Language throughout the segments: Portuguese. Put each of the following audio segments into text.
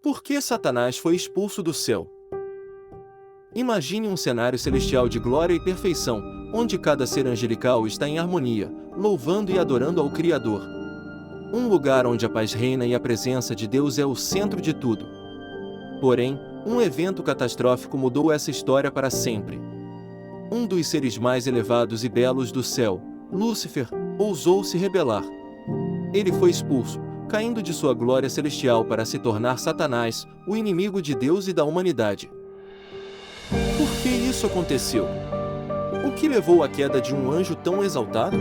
Por que Satanás foi expulso do céu? Imagine um cenário celestial de glória e perfeição, onde cada ser angelical está em harmonia, louvando e adorando ao Criador. Um lugar onde a paz reina e a presença de Deus é o centro de tudo. Porém, um evento catastrófico mudou essa história para sempre. Um dos seres mais elevados e belos do céu, Lúcifer, ousou se rebelar. Ele foi expulso, caindo de sua glória celestial para se tornar Satanás, o inimigo de Deus e da humanidade. Por que isso aconteceu? O que levou à queda de um anjo tão exaltado?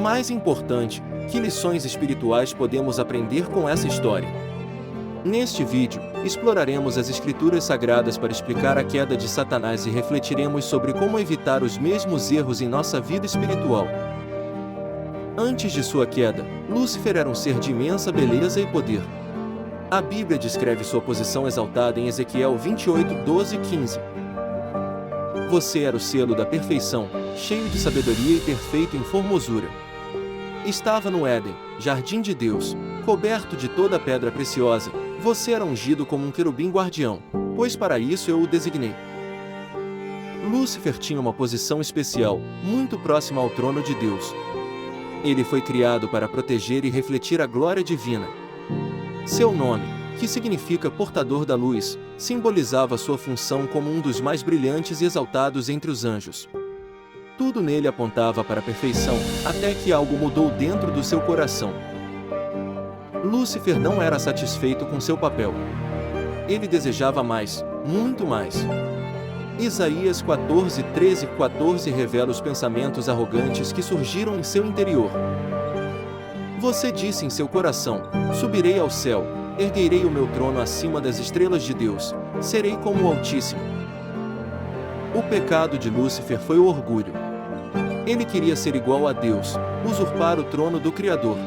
Mais importante, que lições espirituais podemos aprender com essa história? Neste vídeo, exploraremos as Escrituras Sagradas para explicar a queda de Satanás e refletiremos sobre como evitar os mesmos erros em nossa vida espiritual. Antes de sua queda, Lúcifer era um ser de imensa beleza e poder. A Bíblia descreve sua posição exaltada em Ezequiel 28, 12 e 15. Você era o selo da perfeição, cheio de sabedoria e perfeito em formosura. Estava no Éden, jardim de Deus, coberto de toda pedra preciosa. Você era ungido como um querubim guardião, pois para isso eu o designei. Lúcifer tinha uma posição especial, muito próxima ao trono de Deus. Ele foi criado para proteger e refletir a glória divina. Seu nome, que significa portador da luz, simbolizava sua função como um dos mais brilhantes e exaltados entre os anjos. Tudo nele apontava para a perfeição, até que algo mudou dentro do seu coração. Lúcifer não era satisfeito com seu papel. Ele desejava mais, muito mais. Isaías 14, 13 e 14 revela os pensamentos arrogantes que surgiram em seu interior. Você disse em seu coração: subirei ao céu, erguerei o meu trono acima das estrelas de Deus, serei como o Altíssimo. O pecado de Lúcifer foi o orgulho. Ele queria ser igual a Deus, usurpar o trono do Criador.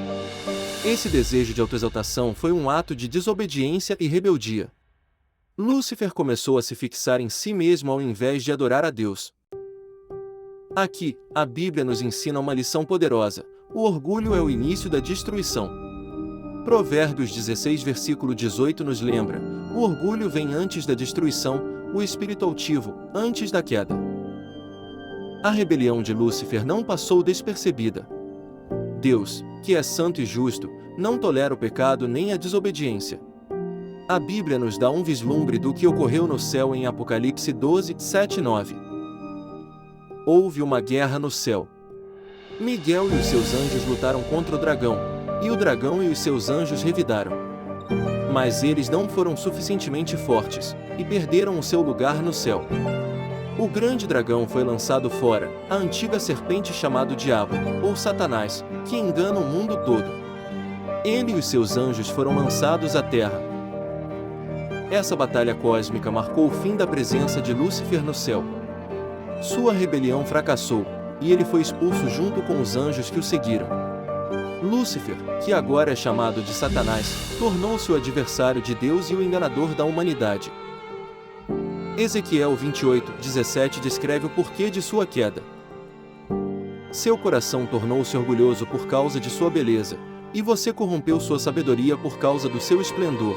Esse desejo de autoexaltação foi um ato de desobediência e rebeldia. Lúcifer começou a se fixar em si mesmo ao invés de adorar a Deus. Aqui, a Bíblia nos ensina uma lição poderosa: o orgulho é o início da destruição. Provérbios 16, versículo 18 nos lembra: o orgulho vem antes da destruição, o espírito altivo, antes da queda. A rebelião de Lúcifer não passou despercebida. Deus, que é santo e justo, não tolera o pecado nem a desobediência. A Bíblia nos dá um vislumbre do que ocorreu no céu em Apocalipse 12, 7 e 9. Houve uma guerra no céu. Miguel e os seus anjos lutaram contra o dragão, e o dragão e os seus anjos revidaram. Mas eles não foram suficientemente fortes, e perderam o seu lugar no céu. O grande dragão foi lançado fora, a antiga serpente chamado Diabo, ou Satanás, que engana o mundo todo. Ele e os seus anjos foram lançados à terra. Essa batalha cósmica marcou o fim da presença de Lúcifer no céu. Sua rebelião fracassou, e ele foi expulso junto com os anjos que o seguiram. Lúcifer, que agora é chamado de Satanás, tornou-se o adversário de Deus e o enganador da humanidade. Ezequiel 28, 17 descreve o porquê de sua queda. Seu coração tornou-se orgulhoso por causa de sua beleza, e você corrompeu sua sabedoria por causa do seu esplendor.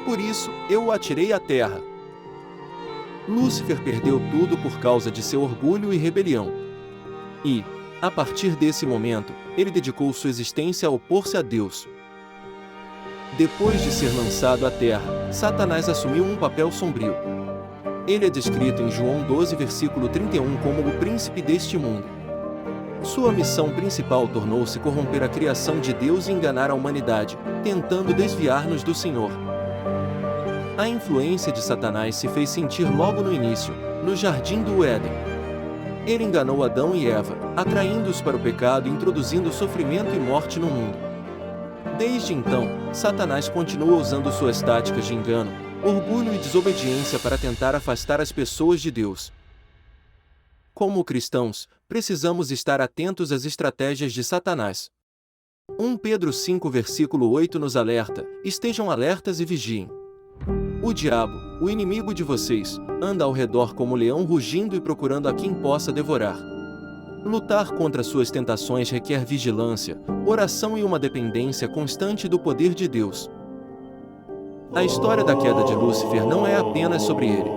Por isso, eu o atirei à terra. Lúcifer perdeu tudo por causa de seu orgulho e rebelião. E, a partir desse momento, ele dedicou sua existência a opor-se a Deus. Depois de ser lançado à terra, Satanás assumiu um papel sombrio. Ele é descrito em João 12, versículo 31 como o príncipe deste mundo. Sua missão principal tornou-se corromper a criação de Deus e enganar a humanidade, tentando desviar-nos do Senhor. A influência de Satanás se fez sentir logo no início, no jardim do Éden. Ele enganou Adão e Eva, atraindo-os para o pecado e introduzindo sofrimento e morte no mundo. Desde então, Satanás continua usando suas táticas de engano, orgulho e desobediência para tentar afastar as pessoas de Deus. Como cristãos, precisamos estar atentos às estratégias de Satanás. 1 Pedro 5, versículo 8 nos alerta: estejam alertas e vigiem. O diabo, o inimigo de vocês, anda ao redor como leão rugindo e procurando a quem possa devorar. Lutar contra suas tentações requer vigilância, oração e uma dependência constante do poder de Deus. A história da queda de Lúcifer não é apenas sobre ele.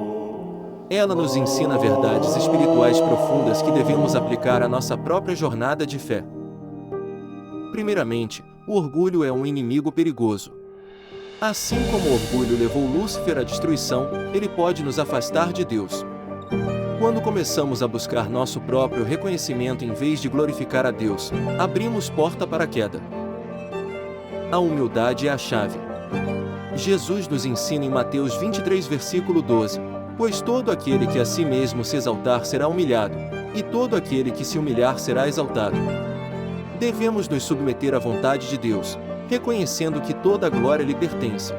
Ela nos ensina verdades espirituais profundas que devemos aplicar à nossa própria jornada de fé. Primeiramente, o orgulho é um inimigo perigoso. Assim como o orgulho levou Lúcifer à destruição, ele pode nos afastar de Deus. Quando começamos a buscar nosso próprio reconhecimento em vez de glorificar a Deus, abrimos porta para a queda. A humildade é a chave. Jesus nos ensina em Mateus 23, versículo 12: pois todo aquele que a si mesmo se exaltar será humilhado, e todo aquele que se humilhar será exaltado. Devemos nos submeter à vontade de Deus, reconhecendo que toda a glória lhe pertence.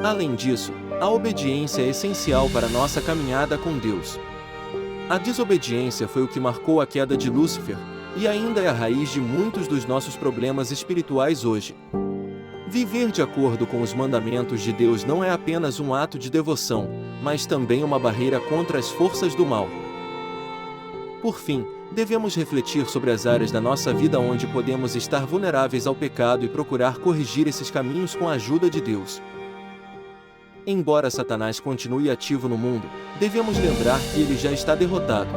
Além disso, a obediência é essencial para nossa caminhada com Deus. A desobediência foi o que marcou a queda de Lúcifer, e ainda é a raiz de muitos dos nossos problemas espirituais hoje. Viver de acordo com os mandamentos de Deus não é apenas um ato de devoção, mas também uma barreira contra as forças do mal. Por fim, devemos refletir sobre as áreas da nossa vida onde podemos estar vulneráveis ao pecado e procurar corrigir esses caminhos com a ajuda de Deus. Embora Satanás continue ativo no mundo, devemos lembrar que ele já está derrotado.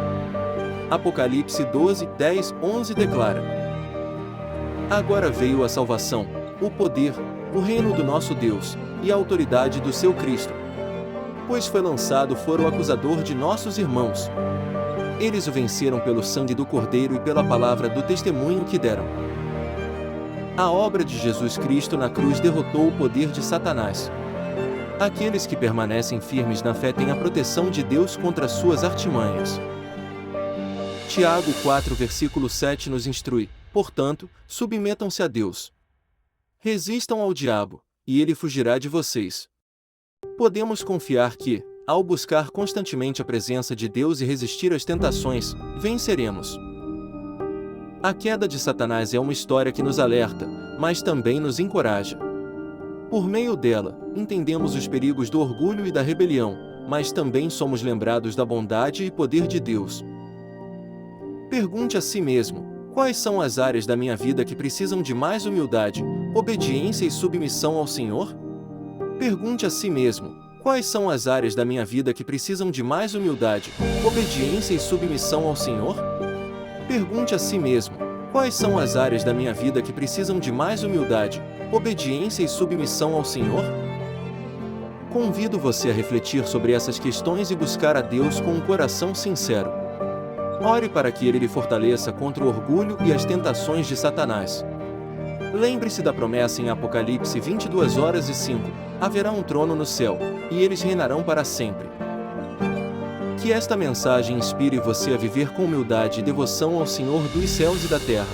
Apocalipse 12, 10, 11 declara: agora veio a salvação, o poder, o reino do nosso Deus, e a autoridade do seu Cristo. Pois foi lançado fora o acusador de nossos irmãos. Eles o venceram pelo sangue do Cordeiro e pela palavra do testemunho que deram. A obra de Jesus Cristo na cruz derrotou o poder de Satanás. Aqueles que permanecem firmes na fé têm a proteção de Deus contra suas artimanhas. Tiago 4, versículo 7 nos instrui: portanto, submetam-se a Deus. Resistam ao diabo, e ele fugirá de vocês. Podemos confiar que, ao buscar constantemente a presença de Deus e resistir às tentações, venceremos. A queda de Satanás é uma história que nos alerta, mas também nos encoraja. Por meio dela, entendemos os perigos do orgulho e da rebelião, mas também somos lembrados da bondade e poder de Deus. Pergunte a si mesmo: quais são as áreas da minha vida que precisam de mais humildade, obediência e submissão ao Senhor? Pergunte a si mesmo: quais são as áreas da minha vida que precisam de mais humildade, obediência e submissão ao Senhor? Pergunte a si mesmo: quais são as áreas da minha vida que precisam de mais humildade, obediência e submissão ao Senhor? Convido você a refletir sobre essas questões e buscar a Deus com um coração sincero. Ore para que Ele lhe fortaleça contra o orgulho e as tentações de Satanás. Lembre-se da promessa em Apocalipse 22:05, haverá um trono no céu, e eles reinarão para sempre. Que esta mensagem inspire você a viver com humildade e devoção ao Senhor dos céus e da terra.